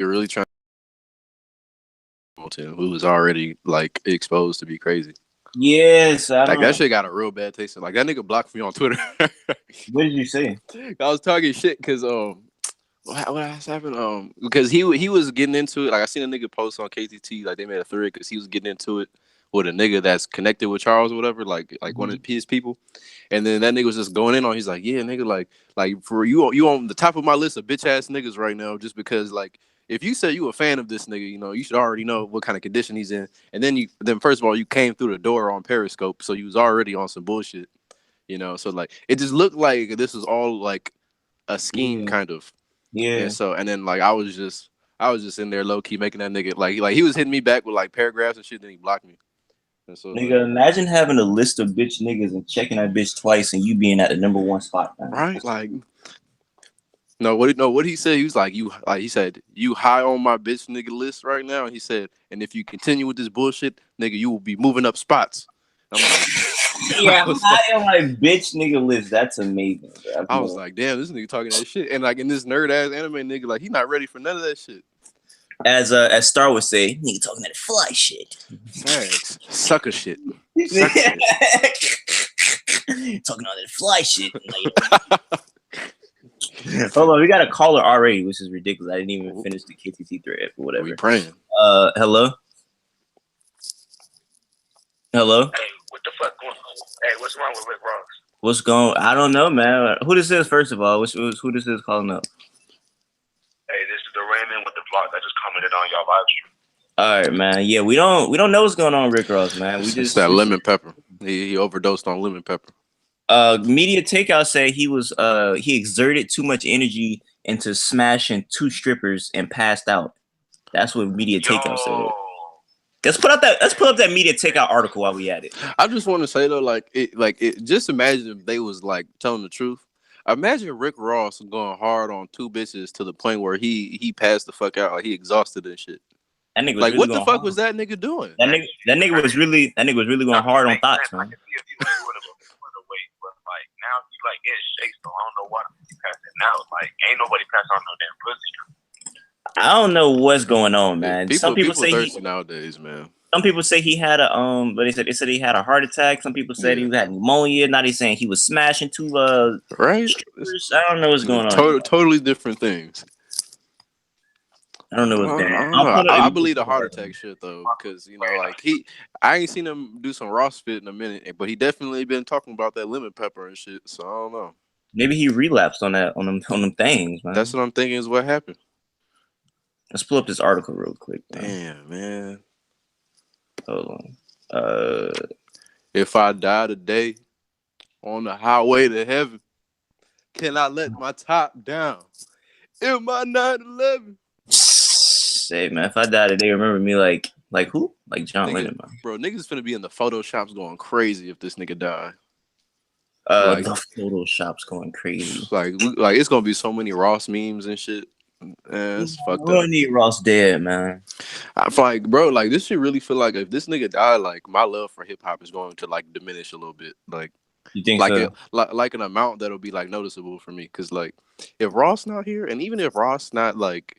You're really trying to who was already like exposed to be crazy. Yes, I Like that don't. shit got a real bad taste. Like that nigga blocked me on Twitter. What did you say? I was talking shit because what has happened? Because he was getting into it. Like I seen a nigga post on KTT. Like they made a thread because he was getting into it with a nigga that's connected with Charles or whatever. Like one of his people. And then that nigga was just going in on. He's like, yeah, nigga, like for you on the top of my list of bitch ass niggas right now, just because like. If you say you a fan of this nigga, you know you should already know what kind of condition he's in. And then first of all, you came through the door on Periscope, so you was already on some bullshit. So like it just looked like this was all like a scheme Yeah, kind of. yeah. And then like I was just in there low key making that nigga like he was hitting me back with like paragraphs and shit, then he blocked me. And so like Nigga, imagine having a list of bitch niggas and checking that bitch twice and you being at the number 1 spot, man. right like no what he said, he was like you like he said you high on my bitch nigga list right now, and he said, and if you continue with this bullshit, nigga, you will be moving up spots. I'm like Yeah, I was like high on my bitch nigga list. That's amazing, bro. I was like, damn, this nigga talking that shit, and like in this nerd ass anime nigga, like he not ready for none of that shit. As Star would say, nigga talking that fly shit. Facts. Sucker shit. Sucker shit. Talking all that fly shit. Hold on, we got a caller already, which is ridiculous. I didn't even finish the KTT thread or whatever. We praying. Hello? Hello? Hey, what the fuck going on? Hey, what's wrong with Rick Ross? What's going? I don't know, man. Who this is? First of all, who this is calling up? Hey, this is the Raymond with the vlog that just commented on y'all live stream. All right, man. Yeah, we don't know what's going on, Rick Ross, man. It's that lemon pepper. He overdosed on lemon pepper. Media Takeout said he exerted too much energy into smashing 2 strippers and passed out. That's what Media Takeout said. Let's put up that Media Takeout article while we at it. I just want to say though, just imagine if they was like telling the truth. Imagine Rick Ross going hard on 2 bitches to the point where he passed the fuck out, like he exhausted and shit. That nigga was like, really what the fuck hard. was that nigga doing? That nigga was really going hard on thoughts, man. I can see if he was doing a weight, but like now he like in shape, so I don't know why he passing out. Like ain't nobody passing on no damn pussy. I don't know what's going on, man. Some people say thirsty nowadays, man. Some people say he had a but they said he had a heart attack. Some people said he had pneumonia. Now they saying he was smashing 2 right. strippers. I don't know what's going on. Totally different things. I don't know what's going on. I believe the heart attack shit though, because like I ain't seen him do some Ross fit in a minute, but he definitely been talking about that lemon pepper and shit. So I don't know. Maybe he relapsed on them things, man. That's what I'm thinking is what happened. Let's pull up this article real quick. Damn, man. Hold on. If I die today on the highway to heaven, can I let my top down in my 911? Say, man, if I die today, remember me like who? Like John Lennon, man. Bro, niggas finna be in the photoshops going crazy if this nigga die. The Photoshop's going crazy. Like it's gonna be so many Ross memes and shit. It's fucked up. We don't need Ross dead, man. I feel like, bro, like this shit really feel like if this nigga died, like my love for hip hop is going to like diminish a little bit. Like, you think like so? like an amount that'll be like noticeable for me. Cause like if Ross not here, and even if Ross not like,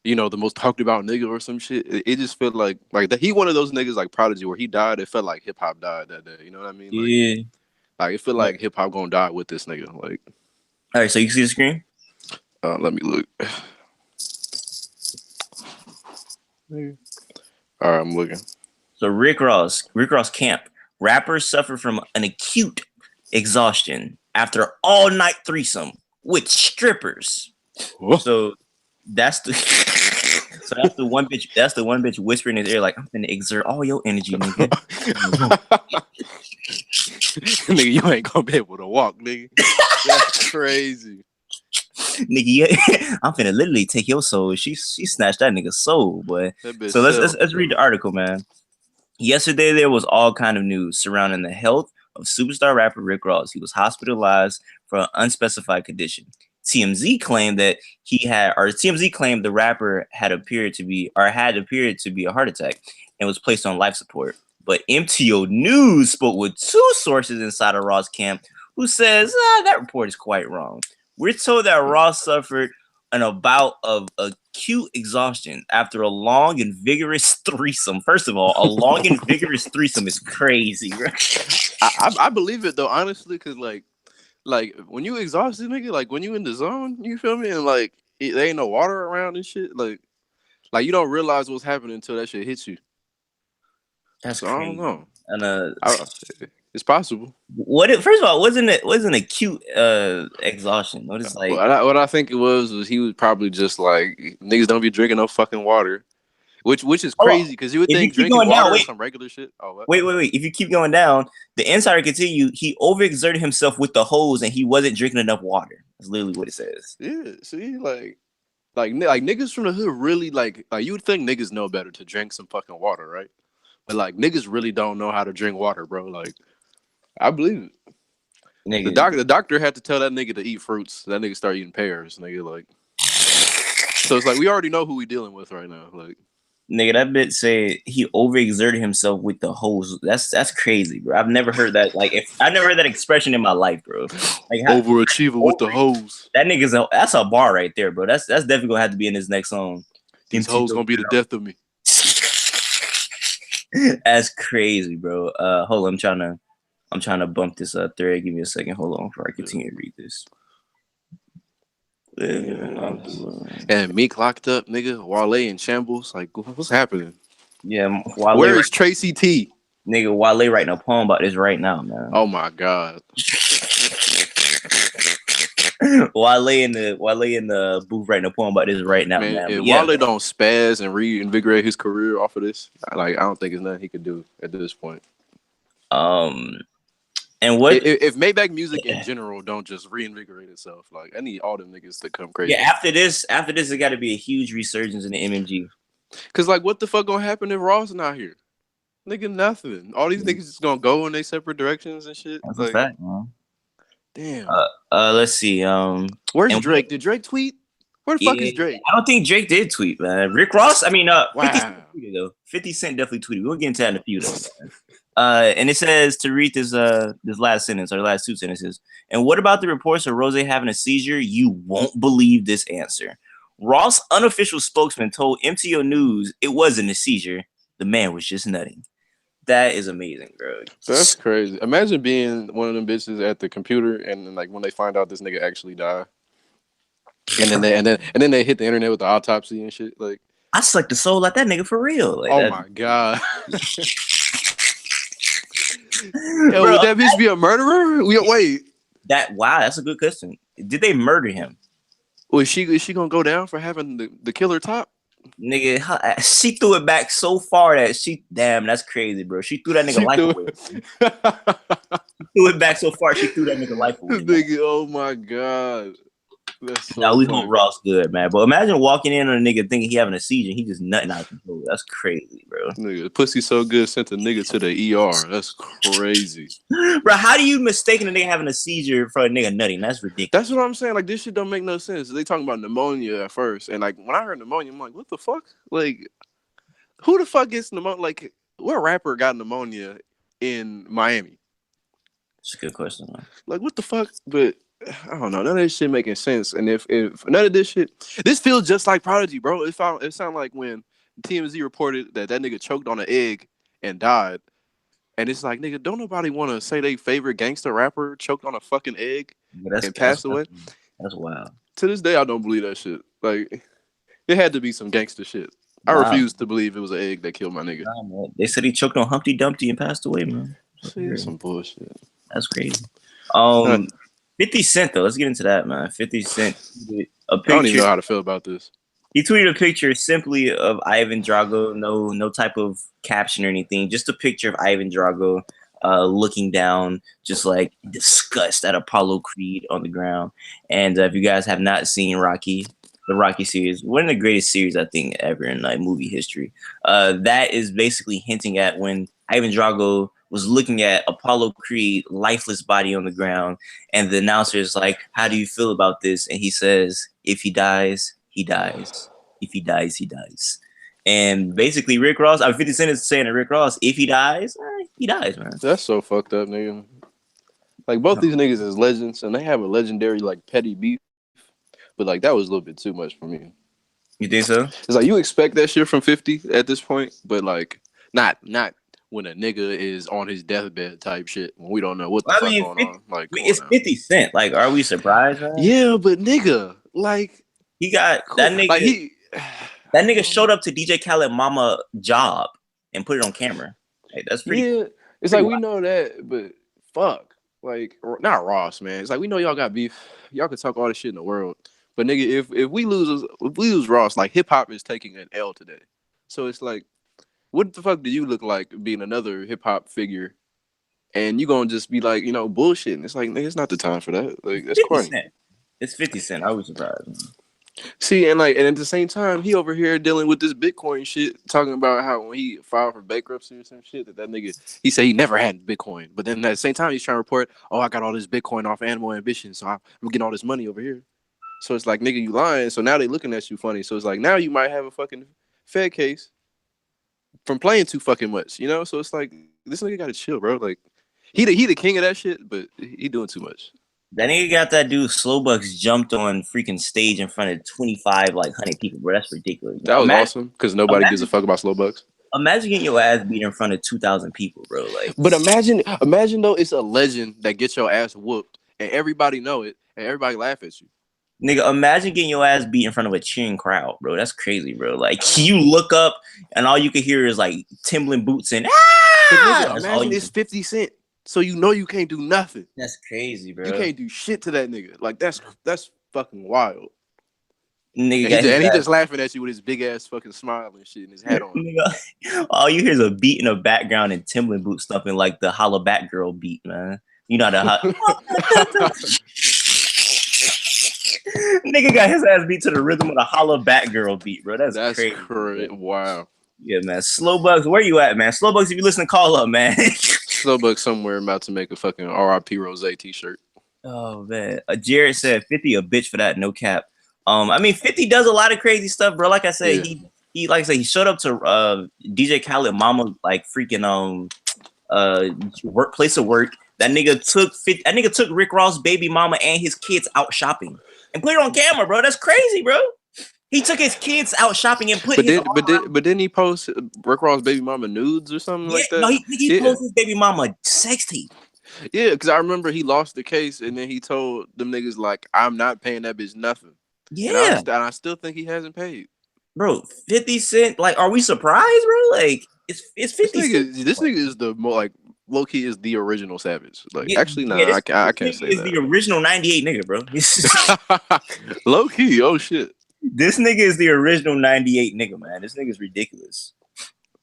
the most talked about nigga or some shit, it just felt like that he one of those niggas like Prodigy where he died. It felt like hip hop died that day. You know what I mean? Like, yeah. Like it feel like hip hop gonna die with this nigga. Like, all right, so you see the screen? Let me look. All right, I'm looking. So Rick Ross camp. Rappers suffer from an acute exhaustion after all-night threesome with strippers. Whoa. So that's the one bitch. That's the one bitch whispering in his ear like, "I'm gonna exert all your energy, nigga." Nigga, you ain't gonna be able to walk, nigga. That's crazy. Nigga, I'm finna literally take your soul. She snatched that nigga's soul, boy. So let's read the article, man. Yesterday there was all kind of news surrounding the health of superstar rapper Rick Ross. He was hospitalized for an unspecified condition. TMZ claimed the rapper had appeared to be a heart attack and was placed on life support. But MTO News spoke with 2 sources inside of Ross camp who says that report is quite wrong. We're told that Ross suffered an bout of acute exhaustion after a long and vigorous threesome. First of all, a long and vigorous threesome is crazy, bro. I believe it though, honestly, because like when you exhausted, nigga, like when you in the zone, you feel me, and like there ain't no water around and shit, like you don't realize what's happening until that shit hits you. That's so crazy. I don't know. And it's possible. First of all, wasn't acute exhaustion? What is like? What I think it was he was probably just like, niggas don't be drinking no fucking water, which is crazy because you would think drinking water is some regular shit. Wait. If you keep going down, the insider continue. He overexerted himself with the hose and he wasn't drinking enough water. That's literally what it says. Yeah, see, like niggas from the hood really like you would think niggas know better to drink some fucking water, right? But like niggas really don't know how to drink water, bro. Like I believe it. Nigga. The doctor had to tell that nigga to eat fruits. That nigga started eating pears, nigga. Like, so it's like we already know who we dealing with right now. Like, nigga, that bitch said he overexerted himself with the hose. That's crazy, bro. I've never heard that. Like, I've never heard that expression in my life, bro. Like, overachiever with the hose. That nigga's that's a bar right there, bro. That's definitely gonna have to be in his next song. These hoes gonna be the death of me. That's crazy, bro. Hold on, I'm trying to bump this thread. Give me a second. Hold on before I continue to read this. And Meek locked up, nigga. Wale in shambles. Like, what's happening? Yeah, where is Tracy T? Nigga, Wale writing a poem about this right now, man. Oh my god. Wale in the booth writing a poem about this right now, man. If Wale don't spaz and reinvigorate his career off of this, like I don't think there's nothing he could do at this point. And what if Maybach music in general don't just reinvigorate itself? Like I need all them niggas to come crazy. Yeah, after this, it got to be a huge resurgence in the MMG. Cause like, what the fuck gonna happen if Ross not here? Nigga, nothing. All these niggas just gonna go in their separate directions and shit. That's a fact, man. Damn. Let's see. Where's Drake? Did Drake tweet? Where the fuck is Drake? I don't think Drake did tweet, man. Rick Ross. I mean, 50 wow. Cent tweeted, though. 50 Cent definitely tweeted. We'll get into that in a few though. And it says to read this last sentence or last two sentences. And what about the reports of Rozay having a seizure? You won't believe this answer. Ross' unofficial spokesman told MTO News it wasn't a seizure. The man was just nutting. That is amazing, bro. That's crazy. Imagine being one of them bitches at the computer and like when they find out this nigga actually died. And then they hit the internet with the autopsy and shit. Like I sucked the soul out that nigga for real. Like, oh my god. Yo, would that bitch be a murderer? Wait. Wow, that's a good question. Did they murder him? Is she gonna go down for having the killer top? Nigga, she threw it back so far that that's crazy, bro. She threw that nigga life away. She threw it back so far she threw that nigga life away. Nigga, oh my god. That's so we hope Ross good, man. But imagine walking in on a nigga thinking he having a seizure, he just nutting out of control. That's crazy, bro. Nigga, pussy so good sent a nigga to the ER. That's crazy. Bro, how do you mistaken a nigga having a seizure for a nigga nutting? That's ridiculous. That's what I'm saying. Like, this shit don't make no sense. They talking about pneumonia at first. And like when I heard pneumonia, I'm like, what the fuck? Like, who the fuck gets pneumonia? Like, what rapper got pneumonia in Miami? That's a good question, man. Like, what the fuck? But I don't know. None of this shit making sense. And if none of this shit, this feels just like Prodigy, bro. It sounded like when TMZ reported that nigga choked on an egg and died. And it's like, nigga, don't nobody want to say they favorite gangster rapper choked on a fucking egg and passed away. That's wild. To this day, I don't believe that shit. Like, it had to be some gangster shit. I refuse to believe it was an egg that killed my nigga. Nah, they said he choked on Humpty Dumpty and passed away, man. That's some bullshit. That's crazy. 50 Cent, though. Let's get into that, man. 50 Cent. I don't even know how to feel about this. He tweeted a picture simply of Ivan Drago, no type of caption or anything, just a picture of Ivan Drago looking down, just like disgust at Apollo Creed on the ground. And if you guys have not seen Rocky, the Rocky series, one of the greatest series I think ever in like movie history, that is basically hinting at when Ivan Drago was looking at Apollo Creed lifeless body on the ground, and the announcer is like, "How do you feel about this?" And he says, "If he dies, he dies. If he dies, he dies." And basically, 50 Cent is saying to Rick Ross, if he dies, he dies, man. That's so fucked up, nigga. Like, both these niggas is legends, and they have a legendary, like, petty beef. but like that was a little bit too much for me. You think so? It's like you expect that shit from 50 at this point, but like not when a nigga is on his deathbed type shit when we don't know what the fuck going 50, on. Like it's 50 Cent. Like, are we surprised, man? Yeah, but nigga, like he got that nigga. Like that nigga showed up to DJ Khaled mama job and put it on camera. Like, that's pretty. Yeah, it's like we know that, but fuck, like not Ross, man. It's like we know y'all got beef. Y'all can talk all this shit in the world, but nigga, if we lose Ross, like hip hop is taking an L today. So it's like, what the fuck do you look like being another hip hop figure, and you gonna just be like, bullshitting? It's like, nigga, it's not the time for that. Like that's corny. It's 50 Cent. I was surprised. Man. See, and at the same time, he over here dealing with this Bitcoin shit, talking about how when he filed for bankruptcy or some shit, that nigga, he said he never had Bitcoin. But then at the same time, he's trying to report, oh, I got all this Bitcoin off Animal Ambition, so I'm getting all this money over here. So it's like, nigga, you lying. So now they looking at you funny. So it's like, now you might have a fucking Fed case from playing too fucking much, So it's like, this nigga got to chill, bro. Like, he the king of that shit, but he doing too much. That nigga got that dude Slowbucks jumped on freaking stage in front of 100 people, bro. That's ridiculous. That was awesome because nobody gives a fuck about Slowbucks. Imagine getting your ass beat in front of 2,000 people, bro. Like, but imagine though, it's a legend that gets your ass whooped and everybody know it and everybody laugh at you. Nigga, imagine getting your ass beat in front of a cheering crowd, bro. That's crazy, bro. Like, you look up and all you can hear is like Timberland boots and nigga, imagine it's 50 Cent. So you can't do nothing. That's crazy, bro. You can't do shit to that nigga. Like that's fucking wild. Nigga, and he just laughing at you with his big ass fucking smile and shit and his hat on. Nigga, all you hear is a beat in the background and Timberland boot stuffing like the Holla Batgirl beat, man. You know that. Nigga got his ass beat to the rhythm of the Holla Batgirl beat, bro. That's crazy. Wow. Yeah, man. Slowbucks, where you at, man? Slowbucks, if you listen, call up, man. Slowbucks somewhere about to make a fucking RIP Rozay t-shirt. Oh man, Jared said 50 a bitch for that, no cap. I mean 50 does a lot of crazy stuff, bro. Like I said, he like I said, he showed up to DJ Khaled mama like freaking workplace of work. That nigga took Rick Ross' baby mama and his kids out shopping and put it on camera, bro. That's crazy, bro. He took his kids out shopping and put. But didn't he post Rick Ross' baby mama nudes or something like that? No, he posted his baby mama sex tape. Yeah, because I remember he lost the case and then he told them niggas like, "I'm not paying that bitch nothing." Yeah, and I still think he hasn't paid. Bro, 50 Cent. Like, are we surprised, bro? Like, it's 50 Cent. This nigga is the more like low key is the original Savage. Like, actually, no, I can't say that. The original 98 nigga, bro. Low key, oh shit. This nigga is the original 98 nigga, man. This nigga's ridiculous.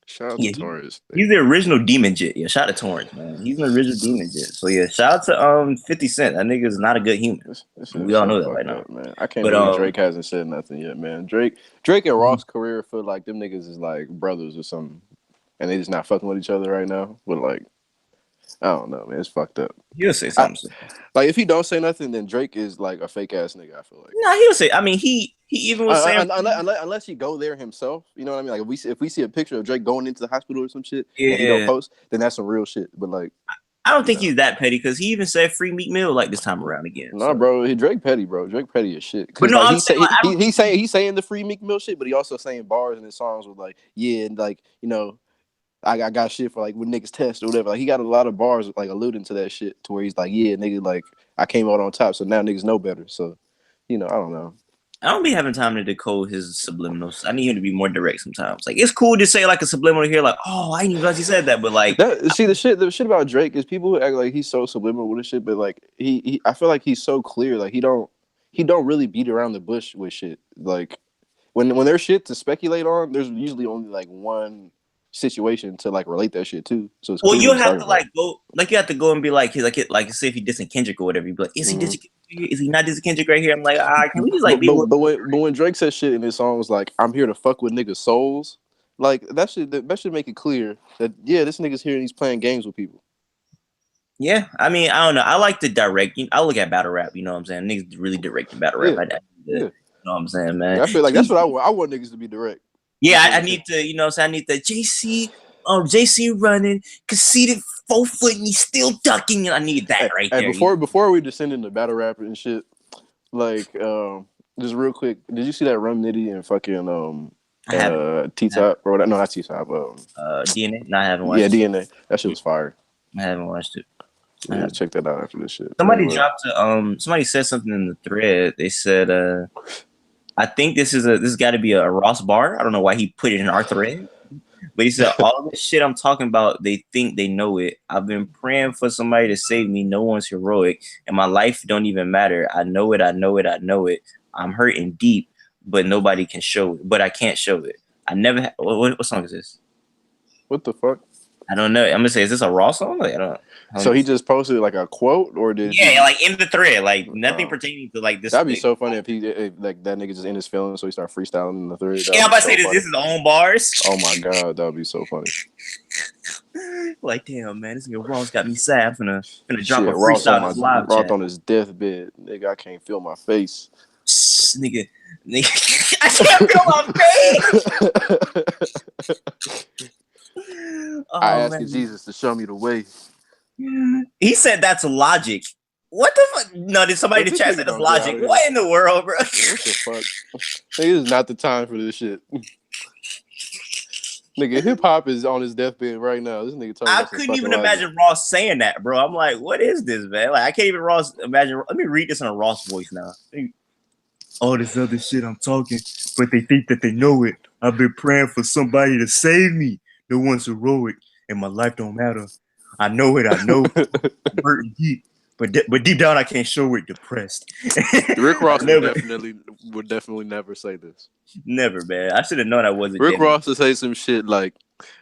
Shout out to Torrance. He's the original Demon Jit. Yeah, shout out to Torrance, man. He's an original Demon Jit. So yeah, shout out to 50 Cent. That nigga is not a good human. We all know that right now, man. I can't believe Drake hasn't said nothing yet, man. Drake and Ross' career feel like them niggas is like brothers or something, and they just not fucking with each other right now. But like, I don't know, man. It's fucked up. He'll say something. Like if he don't say nothing, then Drake is like a fake ass nigga. I feel like. Nah, he'll say. I mean, he even was saying unless he go there himself. You know what I mean? Like if we see a picture of Drake going into the hospital or some shit, and he don't post, then that's some real shit. But like, I don't think he's that petty because he even said free Meek Mill like this time around again. Nah, bro, Drake petty, bro. Drake petty as shit. But no, like, he's saying the free Meek Mill shit, but he also saying bars in his songs with like, yeah, and like I got shit for like when niggas test or whatever. Like he got a lot of bars like alluding to that shit to where he's like, yeah, nigga, like I came out on top, so now niggas know better. So, I don't know. I don't be having time to decode his subliminals. I need him to be more direct sometimes. Like it's cool to say like a subliminal here, like, oh, I didn't even realize he said that, but like the shit about Drake is people who act like he's so subliminal with this shit, but like he I feel like he's so clear, like he don't really beat around the bush with shit. Like when there's shit to speculate on, there's usually only like one situation to like relate that shit to. So it's you have to like go, like you have to go and be like say if he dissing Kendrick or whatever, you be like, is he dissing? Is he not dissing Kendrick right here? I'm like, can we just like be? But when Drake says shit in his songs like, I'm here to fuck with niggas' souls, like that should make it clear that this nigga's here and he's playing games with people. Yeah, I mean, I don't know. I like the direct. I look at battle rap. You know what I'm saying? Niggas really direct battle rap like that. You know what I'm saying, man? I feel like that's what I want. I want niggas to be direct. Yeah, I need to, I need the JC running, conceited 4 foot and he's still ducking. I need that right there. Before we descend into battle rap and shit, like Just real quick, did you see that Rum Nitty and fucking I haven't. T-Top or no, not T-Top. DNA. No, I haven't watched. Yeah, it. DNA. That shit was fire. I haven't watched it. Yeah, check that out after this shit. Somebody dropped somebody said something in the thread. They said I think this got to be a Ross bar. I don't know why he put it in our thread. But he said all this shit I'm talking about, they think they know it. I've been praying for somebody to save me. No one's heroic. And my life don't even matter. I know it, I know it, I know it. I'm hurting deep, but nobody can show it. But I can't show it. I never what song is this? What the fuck? I don't know. I'm gonna say, is this a Raw song? Like, I don't. So he just posted like a quote, or did? Yeah, like in the thread, like nothing pertaining to like this. That'd be so funny if like that nigga just in his feelings, so he start freestyling in the thread. Yeah, I'm about to say this is his own bars. Oh my god, that'd be so funny. Like, damn man, this nigga Ross got me sad. I'm finna drop a freestyle on his live Ross chat. on his deathbed, nigga. I can't feel my face. Nigga, I can't feel my face. I asked Jesus to show me the way. He said that's logic. What the fuck? No, did somebody in the chat say that's logic? What in the world, bro? What the fuck? This is not the time for this shit. Nigga, hip hop is on his deathbed right now. This nigga talking. I couldn't even imagine Ross saying that, bro. I'm like, what is this, man? Like, I can't even imagine. Let me read this in a Ross voice now. All this other shit I'm talking, but they think that they know it. I've been praying for somebody to save me. No one's heroic, and my life don't matter. I know it. I know. I'm hurting deep, but deep down I can't show it. Depressed. Rick Ross would definitely never say this. Never, man. I should have known I wasn't. Rick Ross would say some shit like,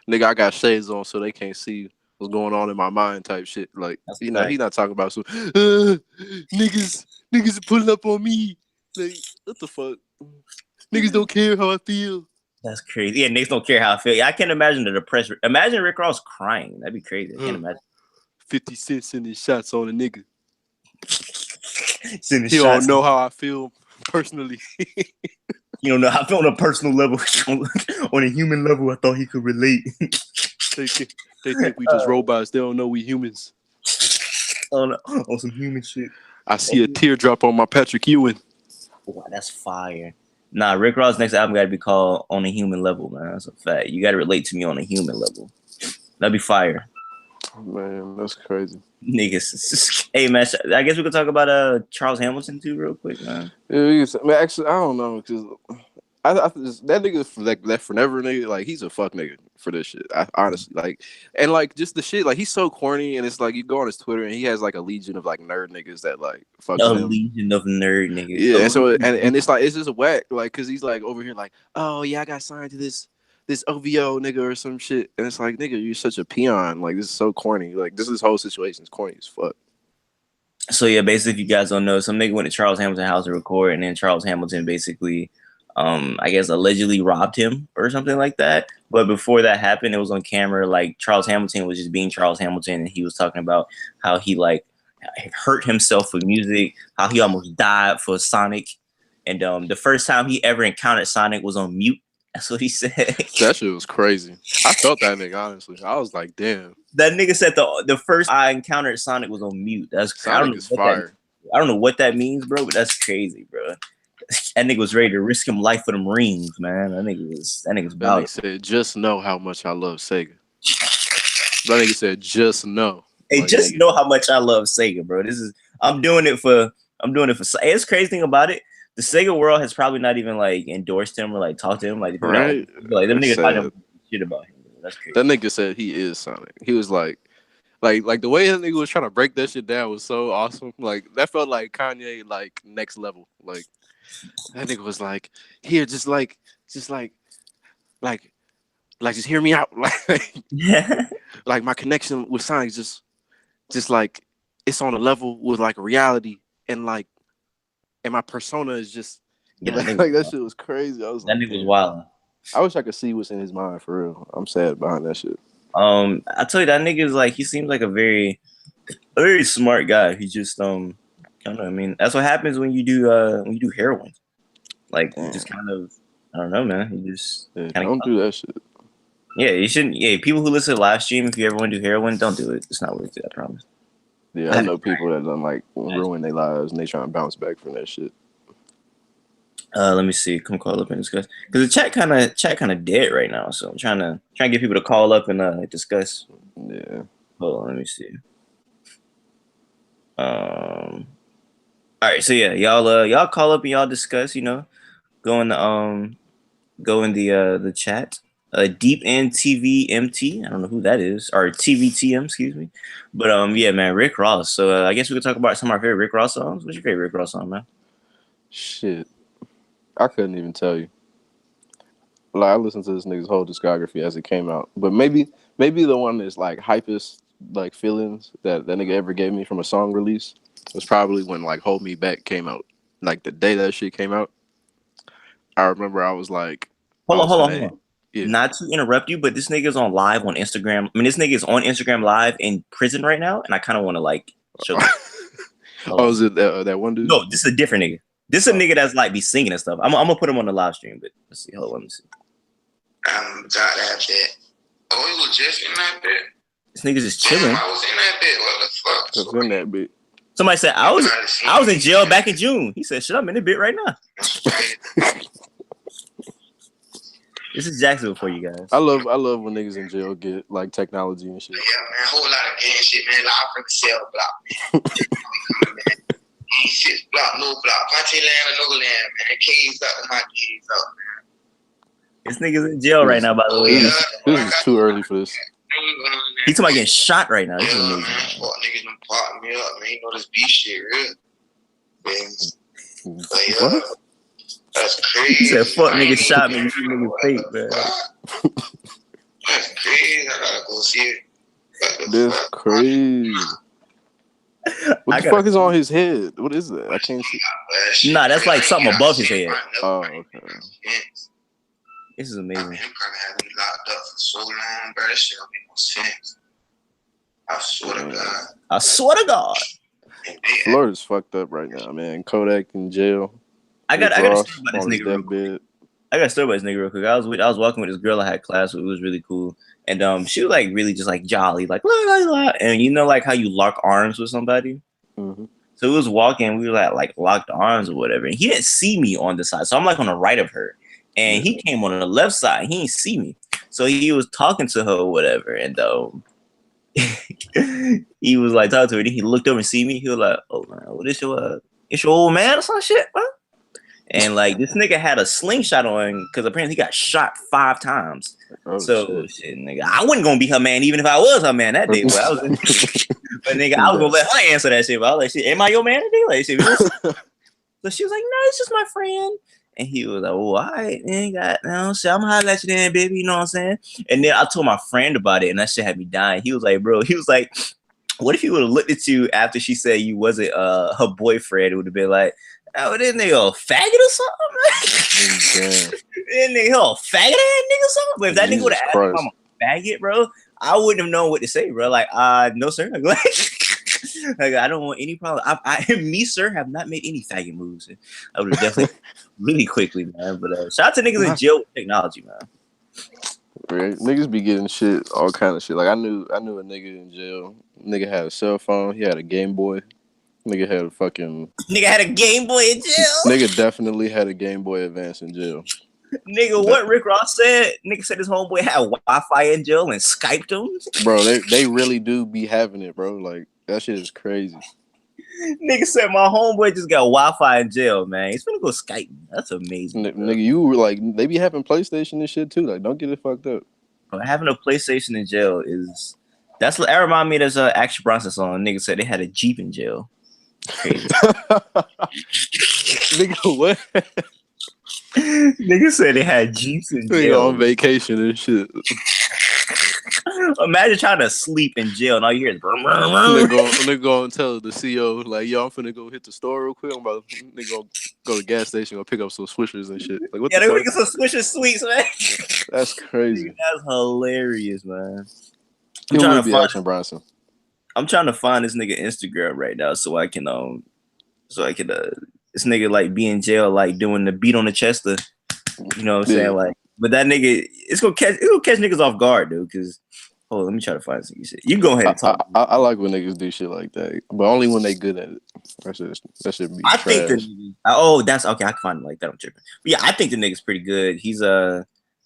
"Nigga, I got shades on, so they can't see what's going on in my mind." Type shit. Like, he's not talking about some niggas are pulling up on me. Like, what the fuck? Niggas don't care how I feel. That's crazy. Yeah, niggas don't care how I feel. I can't imagine the depressed. Imagine Rick Ross crying. That'd be crazy. I can't imagine. 50 Cent sending shots on a nigga. He don't know how I feel personally. You don't know how I feel on a personal level. On a human level, I thought he could relate. They think we just robots. They don't know we humans. On some human shit. I see a teardrop on my Patrick Ewing. Wow, that's fire. Nah, Rick Ross' next album got to be called On a Human Level, man. That's a fact. You got to relate to me on a human level. That'd be fire. Man, that's crazy. Niggas. Hey, man, I guess we could talk about Charles Hamilton, too, real quick, man. Yeah, actually, I don't know, because I that nigga, that forever nigga, like, he's a fuck nigga for this shit. Honestly, like, and like, just the shit, like, he's so corny, and it's like, you go on his Twitter, and he has like a legion of like nerd niggas that like fuck him. A legion of nerd niggas. Yeah, and so and it's like, it's just whack, like, because he's like over here like, oh yeah, I got signed to this OVO nigga or some shit, and it's like, nigga, you're such a peon. Like, this is so corny. Like, this whole situation is corny as fuck. So yeah, basically, if you guys don't know, some nigga went to Charles Hamilton's house to record, and then Charles Hamilton basically, I guess, allegedly robbed him or something like that. But before that happened, it was on camera. Like, Charles Hamilton was just being Charles Hamilton, and he was talking about how he like hurt himself with music, how he almost died for Sonic, and the first time he ever encountered Sonic was on mute. That's what he said. That shit was crazy. I felt that nigga, honestly. I was like, damn. That nigga said the first I encountered Sonic was on mute. That's Sonic is fire. I don't know what that means, bro, but that's crazy, bro. That nigga was ready to risk him life for them rings, man. That nigga was about it. Said, just know how much I love Sega. That nigga said, just know. Hey, like, just know how much I love Sega, bro. I'm doing it for hey, it's crazy thing about it. The Sega world has probably not even like endorsed him or like talked to him. Like, right? Like them niggas talking shit about him. That's crazy. That nigga said he is Sonic. He was like the way that nigga was trying to break that shit down was so awesome. Like, that felt like Kanye, like, next level. Like, that nigga was like, here, just hear me out. Like, like my connection with Sonic just like, it's on a level with like reality, and like, and my persona is just like that shit was crazy. I was that nigga was wild. I wish I could see what's in his mind for real. I'm sad behind that shit. I tell you, that nigga is like, he seems like a very smart guy. He just I don't know. I mean, that's what happens when you do heroin. Like, you just kind of, I don't know, man. You just don't do that shit. Yeah, you shouldn't. Yeah, people who listen to Livestream, if you ever want to do heroin, don't do it. It's not worth it. I promise. Yeah, I know people that done like ruin their lives and they trying to bounce back from that shit. Let me see. Come call up and discuss. Because the chat kind of dead right now. So I'm trying to get people to call up and discuss. Yeah. Hold on, let me see. All right, so yeah, y'all call up and y'all discuss. Go in the chat. Deep End TV MT. I don't know who that is, or TVTM, excuse me. But yeah, man, Rick Ross. So I guess we could talk about some of our favorite Rick Ross songs. What's your favorite Rick Ross song, man? Shit, I couldn't even tell you. Like, I listened to this nigga's whole discography as it came out, but maybe the one that's like hypest like feelings that nigga ever gave me from a song release was probably when like Hold Me Back came out. Like the day that shit came out, I remember I was like, Hold on. Yeah. Not to interrupt you, but this nigga's on live on Instagram. I mean, this nigga is on Instagram live in prison right now, and I kind of want to like show. Is it that one dude? No, this is a different nigga. This is a nigga that's like be singing and stuff. I'm gonna put him on the live stream, but let's see. Hold on, let me see. Got that bit. Oh, he was just in that bit. This nigga's just chilling. Damn, I was in that bit. What the fuck? I was in that bit. Somebody said I was in jail back in June. He said, "Shit, I'm in the bit right now." This is Jacksonville for you guys. I love when niggas in jail get like technology and shit. Yeah, man, whole lot of gang shit, man. Live from the cell block, man. Ain't shit block, no block. Party land or no land, man. Keys up, my keys up, man. This nigga's in jail right now, by the way. This is too early for this. He's talking about getting shot right now. This is amazing. Man. Fuck niggas done part me up, man. You know this beef shit, real. Man. But yeah. What? That's crazy. He said, "Fuck niggas shot me. You niggas fake, man." That's crazy. I gotta go see it. That's crazy. What the fuck is on his head? What is that? I can't see. Nah, that's like something above his head. Oh, okay. This is amazing. Him probably had him locked up for so long, bro. That shit don't make no sense. I swear to God. Florida's fucked up right now, man. Kodak in jail. I got a story about this nigga real quick. I got a story about this nigga real quick. I was walking with this girl I had class with. It was really cool. And she was like really just like jolly, like la, la, la. And you know like how you lock arms with somebody? Mm-hmm. So we was walking, we were like locked arms or whatever. And he didn't see me on the side. So I'm like on the right of her. And he came on the left side. He didn't see me. So he was talking to her or whatever. And he was like talking to her. And he looked over and see me. He was like, "Oh man, what is it's your old man or some shit, bro?" And like this nigga had a slingshot on because apparently he got shot 5 times. Oh, shit, nigga, I wasn't gonna be her man even if I was her man that day. But nigga, I was gonna let her answer that shit. But I was like, "Shit, am I your man today?" Like, shit. So she was like, "No, it's just my friend." And he was like, "Oh, all right, man, I'm hollering at you then, baby." You know what I'm saying? And then I told my friend about it, and that shit had me dying. He was like, "Bro," he was like, "What if he would have looked at you after she said you wasn't her boyfriend? It would have been like, oh, this nigga a faggot or something, man." Then nigga a faggot ass nigga or something. But if that nigga would have asked me if I'm a faggot, bro, I wouldn't have known what to say, bro. Like, no, sir. Like, I don't want any problem. Me, sir, have not made any faggot moves. I would have definitely really quickly, man. But shout out to niggas in jail with technology, man. Right. Niggas be getting shit, all kind of shit. Like I knew a nigga in jail. Nigga had a cell phone. He had a Game Boy. Nigga had a fucking. Nigga had a Game Boy in jail. Nigga definitely had a Game Boy Advance in jail. Nigga, what Rick Ross said? Nigga said his homeboy had Wi-Fi in jail and Skyped him. Bro, they really do be having it, bro. Like that shit is crazy. Nigga said my homeboy just got Wi-Fi in jail, man. He's gonna go Skype. That's amazing. Nigga, you were like, they be having PlayStation and shit too. Like, don't get it fucked up. Bro, having a PlayStation in jail that remind me of there's Action Bronson song. Nigga said they had a Jeep in jail. Crazy. Nigga, what? Nigga said they had Jeeps in jail. Nigga on vacation and shit. Imagine trying to sleep in jail and all you hear is nigga go and tell the CEO like, "Yo, I'm finna go hit the store real quick. I'm about to go to the gas station, go pick up some Swishers and shit." Like, what? Yeah, they're making some Swisher sweets, man. That's crazy. Dude, that's hilarious, man. I'm trying to find Action Bronson. I'm trying to find this nigga Instagram right now so I can this nigga like be in jail like doing the beat on the chest of, you know what I'm saying, like. But that nigga, it's gonna catch niggas off guard, dude, because Hold on, let me try to find some shit. You go ahead and talk. I like when niggas do shit like that, but only when they good at it. That should be. I trash. think the that's okay. I can find it like that. I'm tripping. But yeah, I think the nigga's pretty good. He's that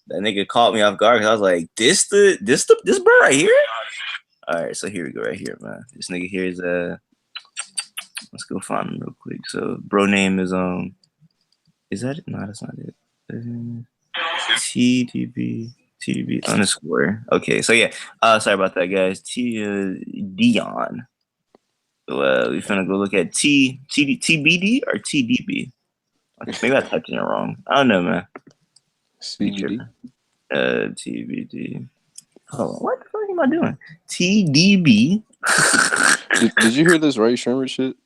nigga caught me off guard because I was like, this bro right here. All right, so here we go, right here, man. This nigga here is let's go find him real quick. So bro name is that it? No, that's not it. TDB underscore. Okay, so yeah. Sorry about that, guys. Dion. So we finna go look at TBD or TDB. Okay, maybe I typed it wrong. I don't know, man. CBD. TBD. Hold on, what the fuck am I doing? TDB. did you hear this Ray Sherman shit?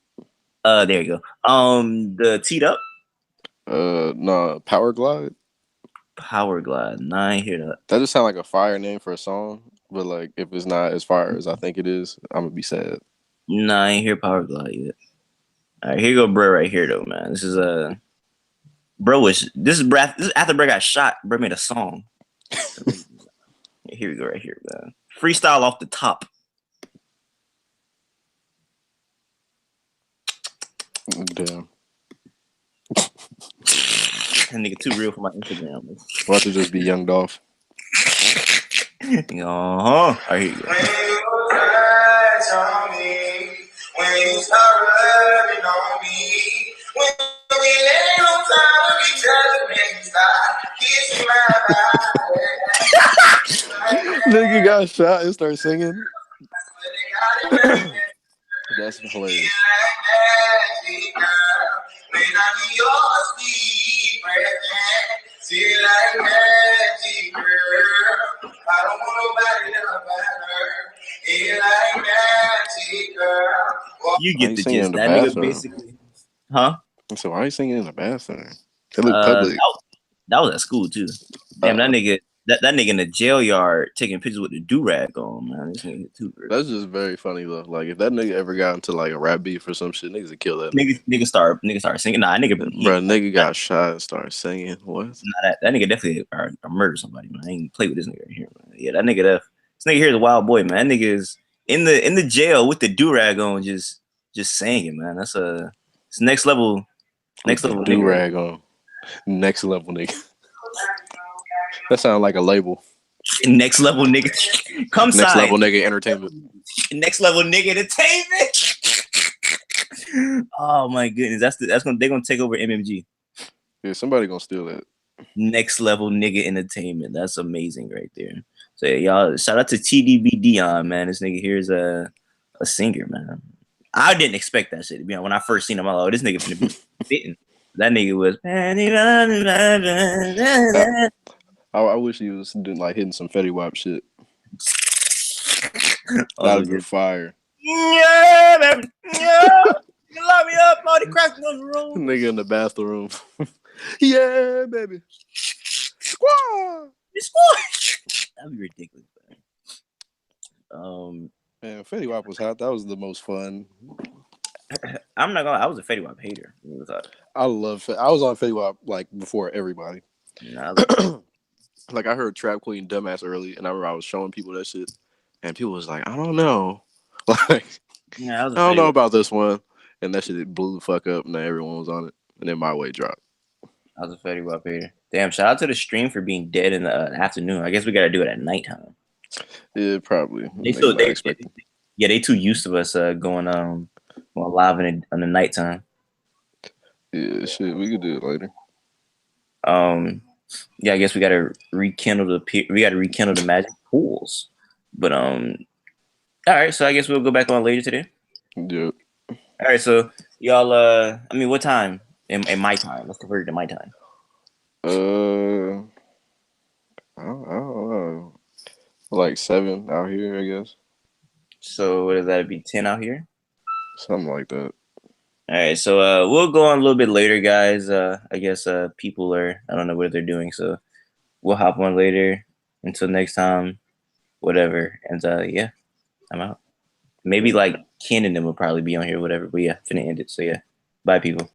There you go. The teed up. No, Power Glide. Power Glide. Nah, I ain't hear that. That just sound like a fire name for a song, but like if it's not as fire as I think it is, I'm gonna be sad. Nah, I ain't hear Power Glide yet. All right, here you go, bro. Right here, though, man. This is bro. This is after bro got shot. Bro made a song. Here we go, right here, man. Freestyle off the top. Damn. That nigga too real for my Instagram. About to just be Young Dolph. All right, here you go. When you start rubbing on me, when we lay on top of each other, when you start kissing my body. Nigga got shot and started singing. That's hilarious. When I be your sweet present, feel like magic, girl. I don't want nobody to know better. Feel like magic, girl. You get the gist. That nigga basically, huh? So why are you singing in the bathroom? It looked public. That was at school too. Damn, that nigga. That nigga in the jail yard taking pictures with the do-rag on, man. This nigga too, bro. That's just very funny though. Like if that nigga ever got into like a rap beef or some shit, niggas would kill that. Nigga start singing. Nah, nigga got shot and started singing. What? Nah, that nigga definitely murdered somebody, man. I ain't play with this nigga right here, man. Yeah, that nigga this nigga here is a wild boy, man. That nigga is in the jail with the do-rag on, just singing, man. That's it's next level. Next level do-rag on. Next level nigga. That sounds like a label. Next level nigga. Come Next level nigga entertainment. Next level nigga entertainment. Oh my goodness, they're gonna take over MMG. Yeah, somebody gonna steal that. Next level nigga entertainment. That's amazing right there. So yeah, y'all, shout out to TDB Dion, man. This nigga here is a singer, man. I didn't expect that shit. When I first seen him, I was like, oh, this nigga finna be spitting. That nigga was. I wish he was doing like hitting some Fetty Wap shit. That would be fire. Yeah, baby. Yeah. You lock me up, all the cracks in the room. Nigga in the bathroom. Yeah, baby. Squad. That'd be ridiculous, man. Man, Fetty Wap was hot. That was the most fun. I'm not gonna. I was a Fetty Wap hater. I love. I was on Fetty Wap like before everybody. Nah, like I heard Trap Queen Dumbass early, and I remember I was showing people that shit, and people was like, I don't know, like yeah, I don't know about this one, and that shit blew the fuck up, and then everyone was on it, and then My Way dropped. I was a Fetty Wap hater. Damn! Shout out to the stream for being dead in the afternoon. I guess we gotta do it at nighttime. Yeah, probably. They too used to us going live in the nighttime. Yeah, shit, we could do it later. Yeah, I guess we gotta rekindle the magic pools. But all right, so I guess we'll go back on later today. Yep. All right, so y'all I mean, what time in my time? Let's convert it to my time. I don't know. Like 7 out here, I guess. So what does that be? 10 out here? Something like that. All right, so we'll go on a little bit later, guys. I guess people I don't know what they're doing, so we'll hop on later. Until next time, whatever. And yeah, I'm out. Maybe like Ken and them will probably be on here, whatever. But yeah, finna end it. So yeah, bye, people.